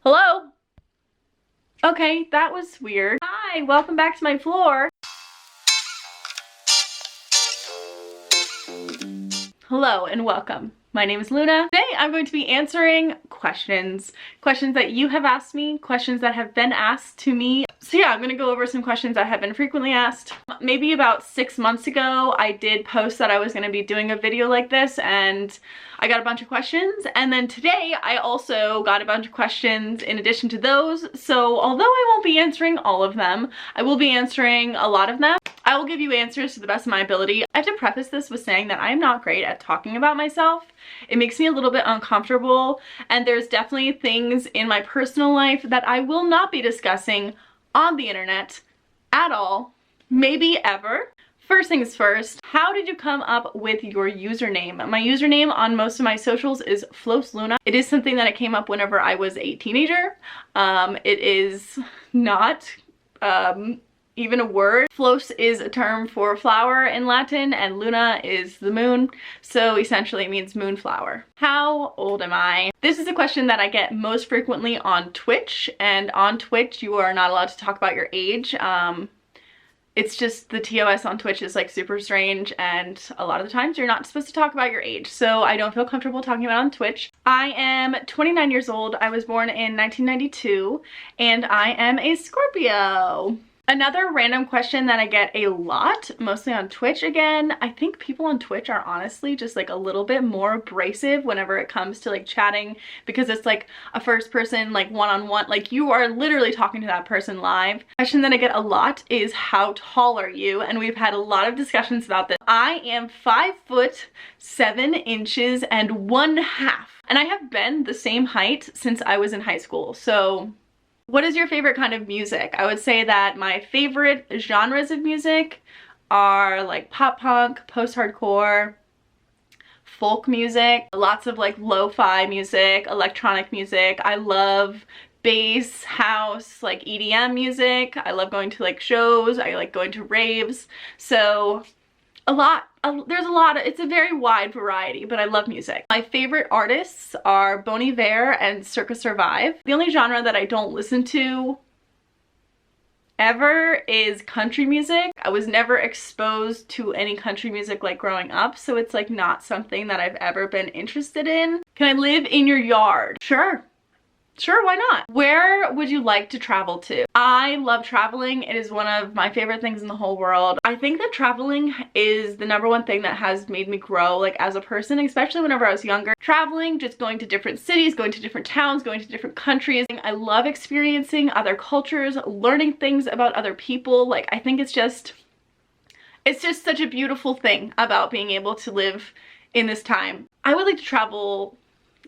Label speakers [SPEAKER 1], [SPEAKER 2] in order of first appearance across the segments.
[SPEAKER 1] Hello? Okay, that was weird. Hi, welcome back to my floor. Hello and welcome. My name is Luna. Today I'm going to be answering questions that you have asked me, questions that have been asked to me. So yeah, I'm gonna go over some questions that have been frequently asked. Maybe about 6 months ago, I did post that I was gonna be doing a video like this and I got a bunch of questions. And then today I also got a bunch of questions in addition to those. So although I won't be answering all of them, I will be answering a lot of them. I will give you answers to the best of my ability. I have to preface this with saying that I'm not great at talking about myself. It makes me a little bit uncomfortable, and there's definitely things in my personal life that I will not be discussing on the internet at all, maybe ever. First things first, how did you come up with your username? My username on most of my socials is Flosluna. It is something that I came up whenever I was a teenager. It is not even a word. Flos is a term for flower in Latin, and Luna is the moon, so essentially it means moonflower. How old am I? This is a question that I get most frequently on Twitch, and on Twitch you are not allowed to talk about your age. It's just the TOS on Twitch is like super strange, and a lot of the times you're not supposed to talk about your age, so I don't feel comfortable talking about it on Twitch. I am 29 years old. I was born in 1992, and I am a Scorpio. Another random question that I get a lot, mostly on Twitch again, I think people on Twitch are honestly just like a little bit more abrasive whenever it comes to like chatting, because it's like a first person, like one-on-one, like you are literally talking to that person live. Question that I get a lot is, how tall are you? And we've had a lot of discussions about this. I am 5'7" and 1/2, and I have been the same height since I was in high school. So what is your favorite kind of music? I would say that my favorite genres of music are like pop punk, post-hardcore, folk music, lots of like lo-fi music, electronic music. I love bass, house, like EDM music. I love going to like shows. I like going to raves. So it's a very wide variety, but I love music. My favorite artists are Bon Iver and Circa Survive. The only genre that I don't listen to ever is country music. I was never exposed to any country music like growing up, so it's like not something that I've ever been interested in. Can I live in your yard? Sure. Sure, why not? Where would you like to travel to? I love traveling. It is one of my favorite things in the whole world. I think that traveling is the #1 thing that has made me grow like as a person, especially whenever I was younger. Traveling, just going to different cities, going to different towns, going to different countries. I love experiencing other cultures, learning things about other people. Like, I think it's just such a beautiful thing about being able to live in this time. I would like to travel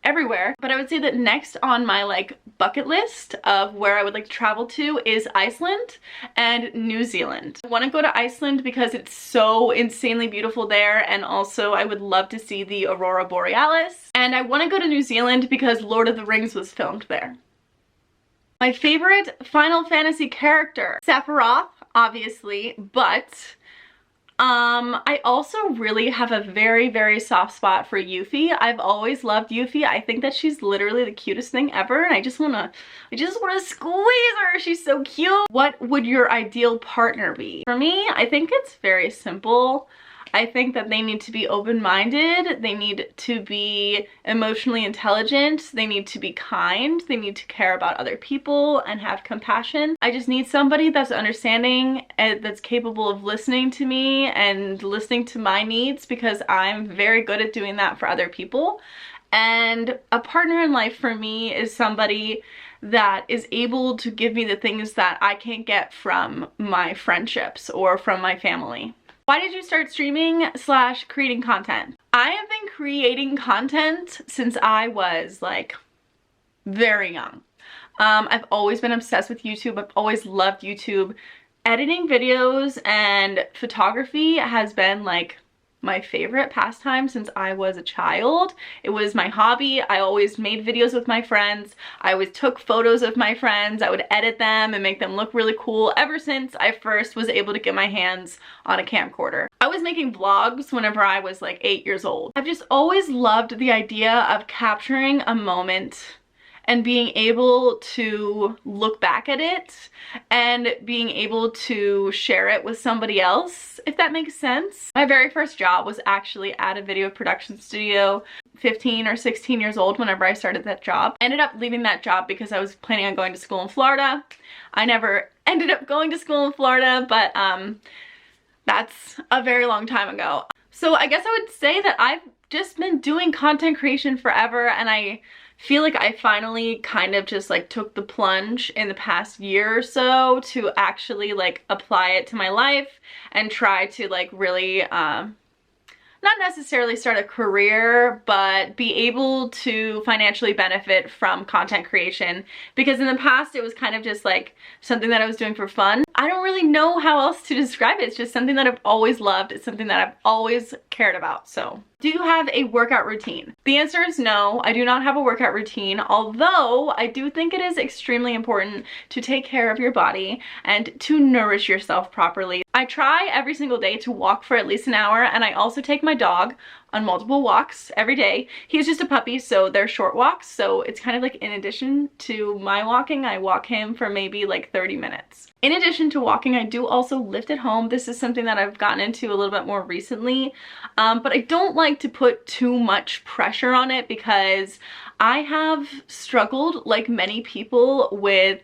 [SPEAKER 1] everywhere, but I would say that next on my like bucket list of where I would like to travel to is Iceland and New Zealand. I want to go to Iceland because it's so insanely beautiful there, and also I would love to see the Aurora Borealis. And I want to go to New Zealand because Lord of the Rings was filmed there. My favorite Final Fantasy character, Sephiroth, obviously, but I also really have a very, very soft spot for Yuffie. I've always loved Yuffie. I think that she's literally the cutest thing ever, and I just wanna squeeze her. She's so cute. What would your ideal partner be? For me, I think it's very simple. I think that they need to be open-minded, they need to be emotionally intelligent, they need to be kind, they need to care about other people and have compassion. I just need somebody that's understanding and that's capable of listening to me and listening to my needs, because I'm very good at doing that for other people. And a partner in life for me is somebody that is able to give me the things that I can't get from my friendships or from my family. Why did you start streaming / creating content? I have been creating content since I was like very young. I've always been obsessed with YouTube. I've always loved YouTube. Editing videos and photography has been like my favorite pastime since I was a child. It was my hobby. I always made videos with my friends. I always took photos of my friends. I would edit them and make them look really cool ever since I first was able to get my hands on a camcorder. I was making vlogs whenever I was like 8 years old. I've just always loved the idea of capturing a moment and being able to look back at it and being able to share it with somebody else, if that makes sense. My very first job was actually at a video production studio, 15 or 16 years old whenever I started that job. I ended up leaving that job because I was planning on going to school in Florida. I never ended up going to school in Florida, but that's a very long time ago. So I guess I would say that I've just been doing content creation forever, and I feel like I finally kind of just like took the plunge in the past year or so to actually like apply it to my life and try to like really not necessarily start a career, but be able to financially benefit from content creation, because in the past it was kind of just like something that I was doing for fun. I don't really know how else to describe it. It's just something that I've always loved. It's something that I've always cared about. So, do you have a workout routine? The answer is no, I do not have a workout routine, although I do think it is extremely important to take care of your body and to nourish yourself properly. I try every single day to walk for at least an hour, and I also take my dog on multiple walks every day. He's just a puppy, so they're short walks, so it's kind of like in addition to my walking, I walk him for maybe like 30 minutes. In addition to walking, I do also lift at home. This is something that I've gotten into a little bit more recently, but I don't like to put too much pressure on it because I have struggled, like many people, with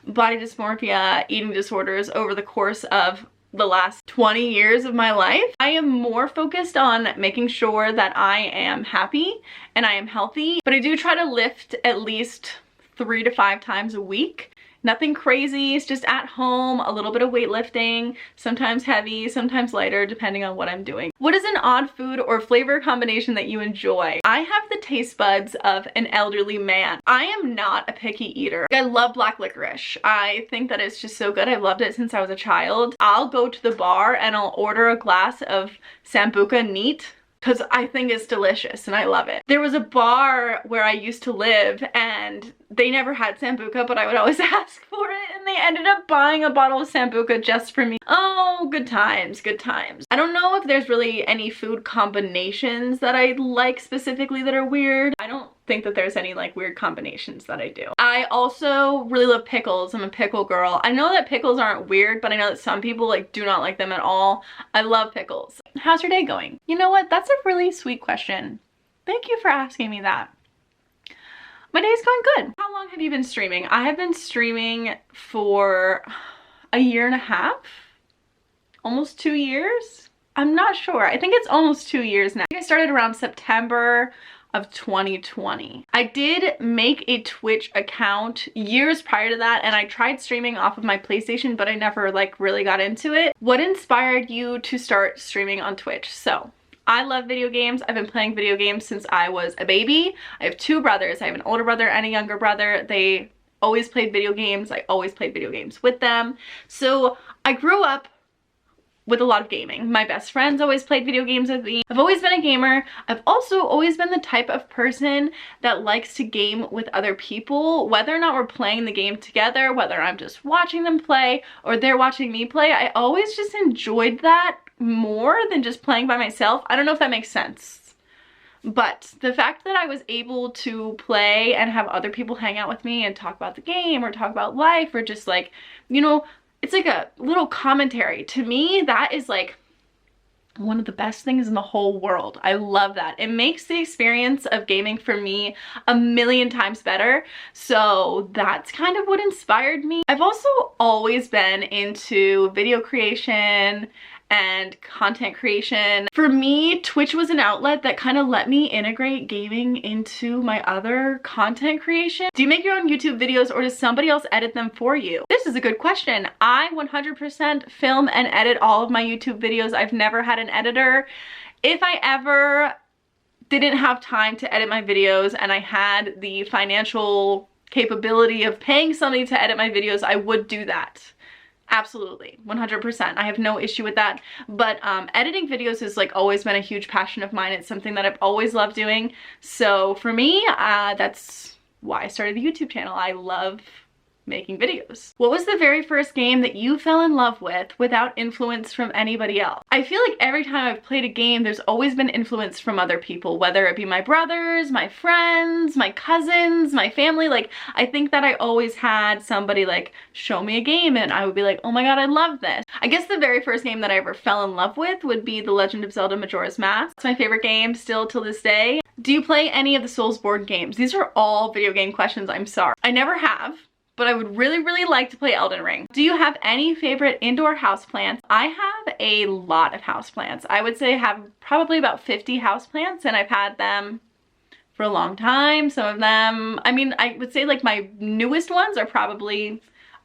[SPEAKER 1] body dysmorphia, eating disorders over the course of the last 20 years of my life. I am more focused on making sure that I am happy and I am healthy, but I do try to lift at least 3 to 5 times a week. Nothing crazy, it's just at home, a little bit of weightlifting, sometimes heavy, sometimes lighter, depending on what I'm doing. What is an odd food or flavor combination that you enjoy? I have the taste buds of an elderly man. I am not a picky eater. I love black licorice. I think that it's just so good. I've loved it since I was a child. I'll go to the bar and I'll order a glass of Sambuca neat, because I think it's delicious and I love it. There was a bar where I used to live and they never had Sambuca, but I would always ask for it, and they ended up buying a bottle of Sambuca just for me. Oh, good times, good times. I don't know if there's really any food combinations that I like specifically that are weird. I don't think that there's any like weird combinations that I do. I also really love pickles. I'm a pickle girl. I know that pickles aren't weird, but I know that some people like do not like them at all. I love pickles. How's your day going? You know what? That's a really sweet question. Thank you for asking me that. My day's going good. How long have you been streaming? I have been streaming for a year and a half, almost 2 years. I'm not sure. I think it's almost 2 years now. I think I started around September of 2020. I did make a Twitch account years prior to that, and I tried streaming off of my PlayStation, but I never like really got into it. What inspired you to start streaming on Twitch? So, I love video games. I've been playing video games since I was a baby. I have 2 brothers. I have an older brother and a younger brother. They always played video games. I always played video games with them. So I grew up with a lot of gaming. My best friends always played video games with me. I've always been a gamer. I've also always been the type of person that likes to game with other people, whether or not we're playing the game together, whether I'm just watching them play or they're watching me play. I always just enjoyed that more than just playing by myself. I don't know if that makes sense. But the fact that I was able to play and have other people hang out with me and talk about the game or talk about life or just like, you know, it's like a little commentary. To me, that is like one of the best things in the whole world. I love that. It makes the experience of gaming for me a million times better. So that's kind of what inspired me. I've also always been into video creation and content creation. For me, Twitch was an outlet that kind of let me integrate gaming into my other content creation. Do you make your own YouTube videos or does somebody else edit them for you? This is a good question. I 100% film and edit all of my YouTube videos. I've never had an editor. If I ever didn't have time to edit my videos and I had the financial capability of paying somebody to edit my videos, I would do that. Absolutely, 100%. I have no issue with that. But editing videos has like always been a huge passion of mine. It's something that I've always loved doing. So for me, that's why I started the YouTube channel. I love making videos. What was the very first game that you fell in love with without influence from anybody else? I feel like every time I've played a game, there's always been influence from other people, whether it be my brothers, my friends, my cousins, my family. Like, I think that I always had somebody like show me a game and I would be like, oh my god, I love this. I guess the very first game that I ever fell in love with would be The Legend of Zelda Majora's Mask. It's my favorite game still till this day. Do you play any of the Souls board games? These are all video game questions, I'm sorry. I never have, but I would really like to play Elden Ring. Do you have any favorite indoor houseplants? I have a lot of houseplants. I would say I have probably about 50 houseplants, and I've had them for a long time. Some of them, I mean, I would say like my newest ones are probably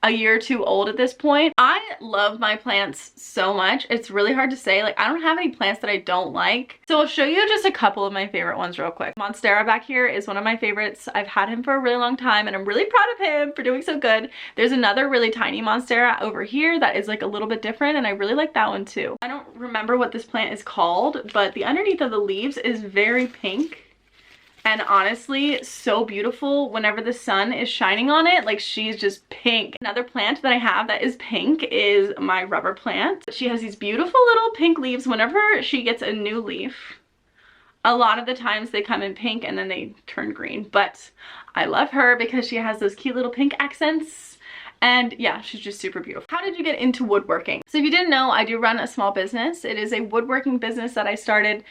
[SPEAKER 1] a year or two old at this point. I love my plants so much. It's really hard to say. Like, I don't have any plants that I don't like. So I'll show you just a couple of my favorite ones real quick. Monstera back here is one of my favorites. I've had him for a really long time and I'm really proud of him for doing so good. There's another really tiny Monstera over here that is like a little bit different and I really like that one too. I don't remember what this plant is called, but the underneath of the leaves is very pink. And honestly, so beautiful whenever the sun is shining on it. Like, she's just pink. Another plant that I have that is pink is my rubber plant. She has these beautiful little pink leaves. Whenever she gets a new leaf, a lot of the times they come in pink and then they turn green. But I love her because she has those cute little pink accents. And yeah, she's just super beautiful. How did you get into woodworking? So if you didn't know, I do run a small business. It is a woodworking business that I started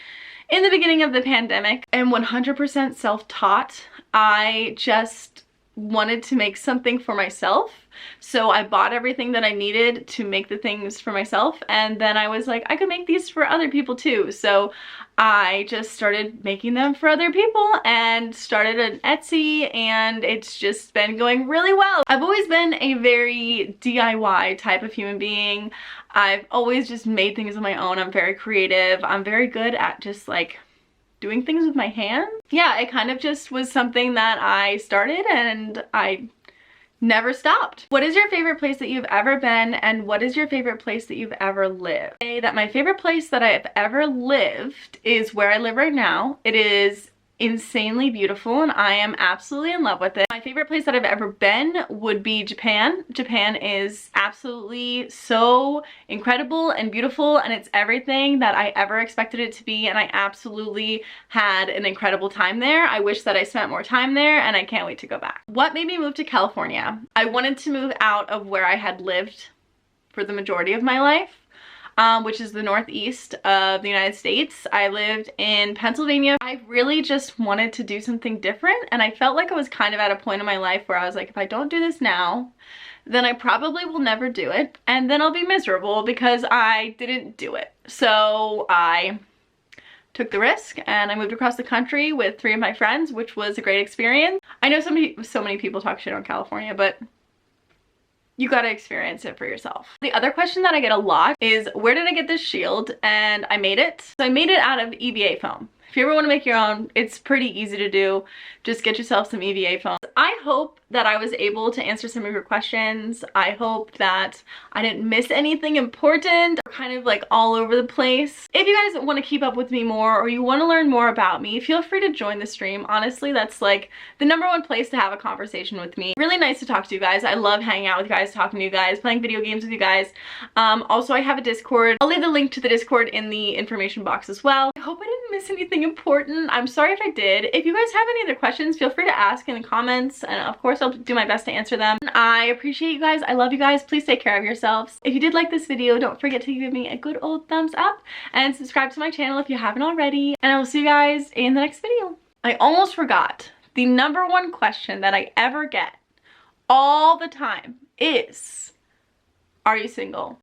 [SPEAKER 1] in the beginning of the pandemic. I'm 100% self-taught. I just wanted to make something for myself. So I bought everything that I needed to make the things for myself. And then I was like, I could make these for other people too. So I just started making them for other people and started an Etsy, and it's just been going really well. I've always been a very DIY type of human being. I've always just made things on my own. I'm very creative. I'm very good at just like doing things with my hands. Yeah, it kind of just was something that I started and I never stopped. What is your favorite place that you've ever been, and what is your favorite place that you've ever lived? I say that my favorite place that I have ever lived is where I live right now. It is insanely beautiful and I am absolutely in love with it. My favorite place that I've ever been would be Japan. Japan is absolutely so incredible and beautiful, and it's everything that I ever expected it to be, and I absolutely had an incredible time there. I wish that I spent more time there and I can't wait to go back. What made me move to California? I wanted to move out of where I had lived for the majority of my life. Which is the northeast of the United States. I lived in Pennsylvania. I really just wanted to do something different, and I felt like I was kind of at a point in my life where I was like, if I don't do this now, then I probably will never do it, and then I'll be miserable because I didn't do it. So I took the risk and I moved across the country with 3 of my friends, which was a great experience. I know so many people talk shit on California, but you gotta experience it for yourself. The other question that I get a lot is, where did I get this shield? And I made it. So I made it out of EVA foam. If you ever want to make your own, it's pretty easy to do. Just get yourself some EVA foam. I hope that I was able to answer some of your questions. I hope that I didn't miss anything important, or kind of like all over the place. If you guys want to keep up with me more, or you want to learn more about me, feel free to join the stream. Honestly, that's like the #1 place to have a conversation with me. Really nice to talk to you guys. I love hanging out with you guys, talking to you guys, playing video games with you guys. Also, I have a Discord. I'll leave the link to the Discord in the information box as well. I hope I didn't miss anything important. I'm sorry if I did. If you guys have any other questions, feel free to ask in the comments, and of course I'll do my best to answer them. I appreciate you guys. I love you guys. Please take care of yourselves. If you did like this video, don't forget to give me a good old thumbs up and subscribe to my channel if you haven't already, and I will see you guys in the next video. I almost forgot. The #1 question that I ever get all the time is, are you single?